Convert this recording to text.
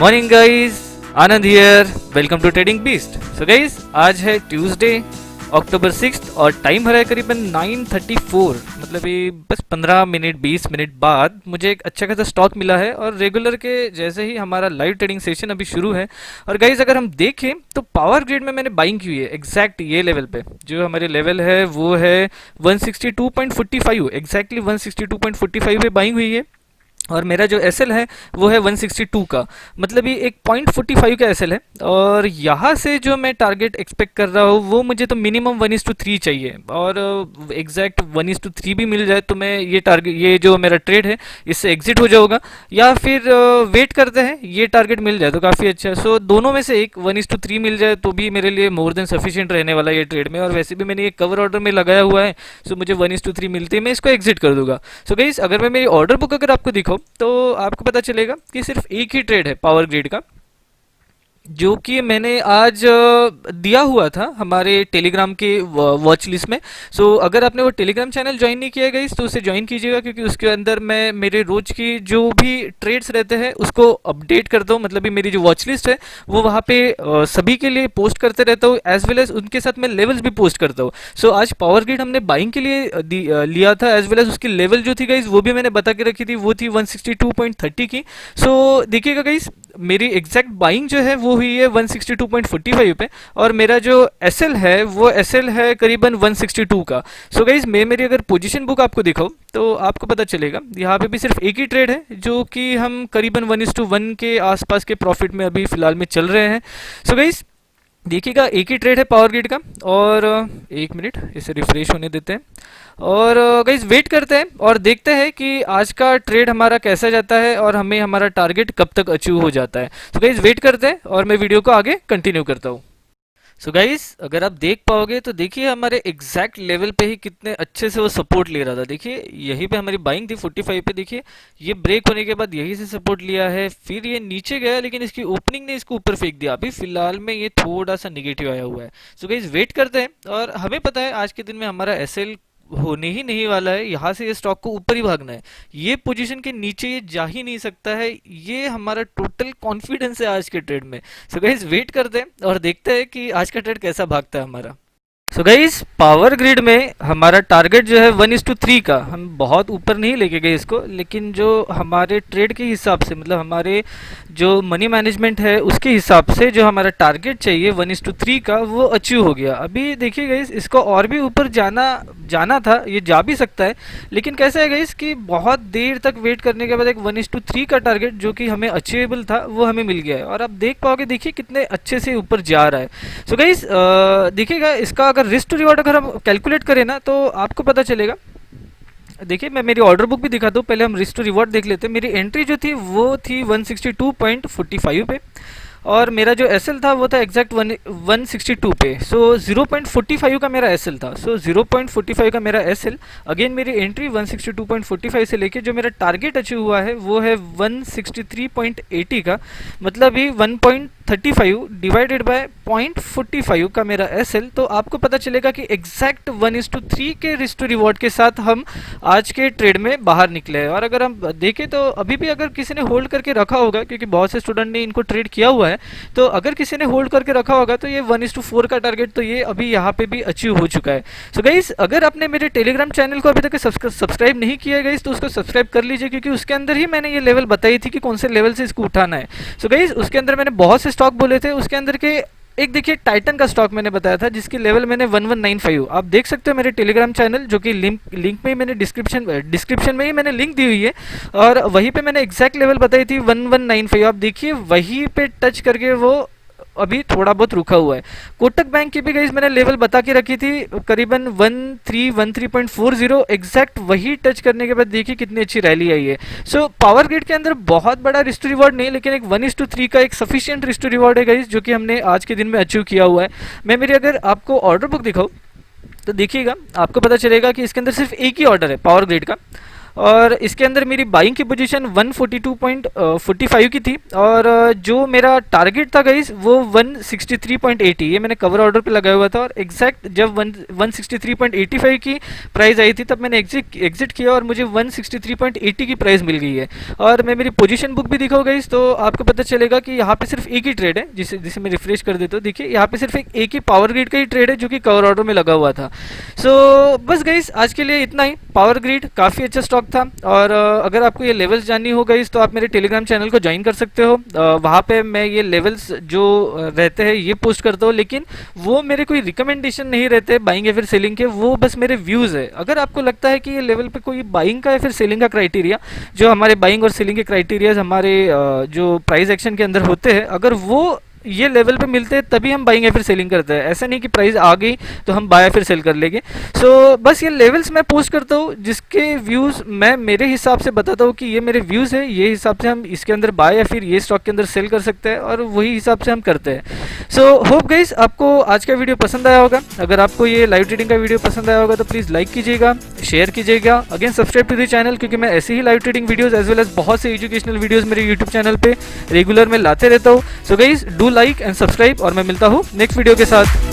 Morning guys, Anand here. Welcome to trading beast. So guys, आज है Tuesday अक्टूबर 6 और time हो रहा है करीबन 9:34। मतलब ये बस 15 मिनट 20 मिनट बाद मुझे एक अच्छा खासा स्टॉक मिला है और रेगुलर के जैसे ही हमारा लाइव ट्रेडिंग सेशन अभी शुरू है। और गाइस, अगर हम देखें तो पावर ग्रिड में मैंने बाइंग की हुई है एग्जैक्ट ये लेवल पे। जो हमारे लेवल है वो है 162.45, एग्जैक्टली 162.45 पे बाइंग हुई है। और मेरा जो एसएल है वो है 162 का, मतलब ये एक 0.45 का एसएल है। और यहाँ से जो मैं टारगेट एक्सपेक्ट कर रहा हूँ वो मुझे तो मिनिमम 1:3 चाहिए, और एग्जैक्ट 1:3 भी मिल जाए तो मैं ये टारगेट, ये जो मेरा ट्रेड है इससे एग्जिट हो जाऊंगा, या फिर वेट करते हैं ये टारगेट मिल जाए तो काफ़ी अच्छा है। सो दोनों में से एक 1:3 मिल जाए तो भी मेरे लिए मोर देन सफिशिएंट रहने वाला है ये ट्रेड में। और वैसे भी मैंने ये कवर ऑर्डर में लगाया हुआ है, सो मुझे 1:3 मिलते ही मैं इसको एग्जिट कर दूंगा। सो गाइस, अगर मैं मेरी ऑर्डर बुक अगर आपको दिखाऊं तो आपको पता चलेगा कि सिर्फ एक ही ट्रेड है पावर ग्रिड का, जो कि मैंने आज दिया हुआ था हमारे टेलीग्राम के वॉच लिस्ट में। सो अगर आपने वो टेलीग्राम चैनल ज्वाइन नहीं किया गई तो उसे ज्वाइन कीजिएगा, क्योंकि उसके अंदर मैं मेरे रोज की जो भी ट्रेड्स रहते हैं उसको अपडेट करता हूँ। मतलब मेरी जो वॉच लिस्ट है वो वहाँ पे सभी के लिए पोस्ट करते रहता हूँ, एज वेल एज उनके साथ मैं लेवल्स भी पोस्ट करता हूँ। सो आज पावर ग्रिड हमने बाइंग के लिए लिया था, एज वेल एज उसकी लेवल जो थी गाइज वो भी मैंने बता के रखी थी, वो थी 162.30 की। सो देखिएगा गाइज, मेरी एग्जैक्ट बाइंग जो है वो हुई है 162.45 पे, और मेरा जो एसएल है वो एसएल है करीबन 162 का। सो गाइज, मैं मेरी अगर पोजीशन बुक आपको दिखाऊं तो आपको पता चलेगा यहाँ पे भी सिर्फ एक ही ट्रेड है, जो कि हम करीबन 1:1 के आसपास के प्रॉफिट में अभी फिलहाल में चल रहे हैं। सो गाइज, देखिएगा एक ही ट्रेड है पावर ग्रिड का। और एक मिनट इसे रिफ्रेश होने देते हैं, और गाइज वेट करते हैं और देखते हैं कि आज का ट्रेड हमारा कैसा जाता है और हमें हमारा टारगेट कब तक अचीव हो जाता है। तो गाइज वेट करते हैं और मैं वीडियो को आगे कंटिन्यू करता हूँ। सो गाइज, अगर आप देख पाओगे तो देखिए हमारे एग्जैक्ट लेवल पे ही कितने अच्छे से वो सपोर्ट ले रहा था। देखिए यहीं पे हमारी बाइंग थी 45 पे, देखिए ये ब्रेक होने के बाद यहीं से सपोर्ट लिया है, फिर ये नीचे गया लेकिन इसकी ओपनिंग ने इसको ऊपर फेंक दिया। अभी फिलहाल में ये थोड़ा सा निगेटिव आया हुआ है। सो गाइज वेट करते हैं, और हमें पता है आज के दिन में हमारा एसएल होने ही नहीं वाला है। यहाँ से ये स्टॉक को ऊपर ही भागना है, ये पोजीशन के नीचे ये जा ही नहीं सकता है। ये हमारा टोटल कॉन्फिडेंस है आज के ट्रेड में। सो गाइस वेट करते हैं और देखते हैं कि आज का ट्रेड कैसा भागता है हमारा। सो गाइस, पावर ग्रिड में हमारा टारगेट जो है 1:3 का, हम बहुत ऊपर नहीं लेके गए इसको, लेकिन जो हमारे ट्रेड के हिसाब से, मतलब हमारे जो मनी मैनेजमेंट है उसके हिसाब से जो हमारा टारगेट चाहिए 1:3 का वो अचीव हो गया। अभी देखिए गाइस, इसको और भी ऊपर जाना था, ये जा भी सकता है, लेकिन कैसा है गाइस कि बहुत देर तक वेट करने के बाद एक 1:3 का टारगेट जो कि हमें अचीवेबल था वो हमें मिल गया है। और आप देख पाओगे, देखिए कितने अच्छे से ऊपर जा रहा है। सो गाइस देखिएगा, इसका अगर रिस्क टू रिवॉर्ड अगर हम कैलकुलेट करें ना तो आपको पता चलेगा। देखिए मैं मेरी ऑर्डर बुक भी दिखा दूँ, पहले हम रिस्क टू रिवॉर्ड देख लेते हैं। मेरी एंट्री जो थी वो थी 162.45 पे, और मेरा जो एसएल था वो था एग्जैक्ट 162 पे। सो 0.45 का मेरा एसएल था। सो 0.45 का मेरा एसएल, अगेन मेरी एंट्री 162.45 से लेके जो मेरा टारगेट अचीव हुआ है वो है 163.80 का, मतलब ही 1.35 डिवाइडेड बाय 0.45 का मेरा एसएल। तो आपको पता चलेगा कि एग्जैक्ट 1:3 के रिस्क टू रिवॉर्ड के साथ हम आज के ट्रेड में बाहर निकले हैं। और अगर हम देखें तो अभी भी अगर किसी ने होल्ड करके रखा होगा, क्योंकि बहुत से स्टूडेंट ने इनको ट्रेड किया हुआ है, तो अगर किसी ने होल्ड करके रखा होगा तो ये 1:4 का टारगेट तो ये अभी यहाँ पे भी अचीव हो चुका है। सो गाइस, अगर आपने मेरे टेलीग्राम चैनल को अभी तक सब्सक्राइब नहीं किया गाइस तो उसको सब्सक्राइब कर लीजिए, क्योंकि उसके अंदर ही मैंने ये लेवल बताई थी कि कौन से लेवल से इसको उठाना है। सो गाइस, उसके अंदर मैंने बहुत से स्टॉक बोले थे, उसके अंदर के एक देखिए टाइटन का स्टॉक मैंने बताया था जिसकी लेवल मैंने 1195, आप देख सकते हो मेरे टेलीग्राम चैनल, जो कि लिंक में ही मैंने डिस्क्रिप्शन में ही मैंने लिंक दी हुई है, और वहीं पे मैंने एग्जैक्ट लेवल बताई थी 1195। आप देखिए वहीं पे टच करके वो अभी थोड़ा बहुत रुका हुआ है। कोटक बैंक की भी गाइस मैंने लेवल बता के रखी थी करीबन 1340, एग्जैक्ट वही टच करने के बाद देखिए कितनी अच्छी रैली आई है। सो पावर ग्रिड के अंदर बहुत बड़ा रिस्क टू रिवॉर्ड नहीं, लेकिन एक 1:3 का एक सफिशिएंट रिस्क टू रिवॉर्ड है गाइस, जो कि हमने आज के दिन में अचीव किया हुआ है। मैं मेरी अगर आपको ऑर्डर बुक दिखाऊं तो देखिएगा आपको पता चलेगा कि इसके अंदर सिर्फ एक ही ऑर्डर है पावर ग्रिड का, और इसके अंदर मेरी बाइंग की पोजीशन 142.45 की थी, और जो मेरा टारगेट था गाइस वो 163.80, ये मैंने कवर ऑर्डर पे लगाया हुआ था। और एग्जैक्ट जब 163.85 की प्राइस आई थी तब मैंने एग्जिट किया और मुझे 163.80 की प्राइस मिल गई है। और मैं मेरी पोजीशन बुक भी दिखाऊंगा गाइस तो आपको पता चलेगा कि यहाँ पे सिर्फ एक ही ट्रेड है, जिसे जिसे मैं रिफ्रेश कर देता हूँ। देखिए यहाँ पे सिर्फ एक ही पावर ग्रिड का ही ट्रेड है जो कि कवर ऑर्डर में लगा हुआ था। सो बस गाइस आज के लिए इतना ही। पावर ग्रिड काफ़ी अच्छा स्टॉक था, और अगर आपको ये लेवल्स जाननी हो गाइस तो आप मेरे टेलीग्राम चैनल को ज्वाइन कर सकते हो। वहाँ पे मैं ये लेवल्स जो रहते हैं ये पोस्ट करता हूँ, लेकिन वो मेरे कोई रिकमेंडेशन नहीं रहते बाइंग या फिर सेलिंग के, वो बस मेरे व्यूज़ है। अगर आपको लगता है कि ये लेवल पे कोई बाइंग का या फिर सेलिंग का क्राइटेरिया, जो हमारे बाइंग और सेलिंग के क्राइटेरियाज हमारे जो प्राइस एक्शन के अंदर होते हैं, अगर वो ये लेवल पे मिलते हैं तभी हम बाइंग या फिर सेलिंग करते हैं। ऐसा नहीं कि प्राइस आ गई तो हम बाय या फिर सेल कर लेंगे। सो बस ये लेवल्स मैं पोस्ट करता हूँ जिसके व्यूज़ मैं मेरे हिसाब से बताता हूँ कि ये मेरे व्यूज़ है, ये हिसाब से हम इसके अंदर बाय या फिर ये स्टॉक के अंदर सेल कर सकते हैं, और वही हिसाब से हम करते हैं। सो होप गाइस आपको आज का वीडियो पसंद आया होगा। अगर आपको ये लाइव ट्रेडिंग का वीडियो पसंद आया होगा तो प्लीज़ लाइक कीजिएगा, शेयर कीजिएगा, again subscribe to the channel, क्योंकि मैं ऐसे ही live trading videos as well as बहुत से एजुकेशनल वीडियोस मेरे यूट्यूब चैनल पे रेगुलर में लाते रहता हूँ। So guys do like and subscribe, और मैं मिलता हूँ नेक्स्ट वीडियो के साथ।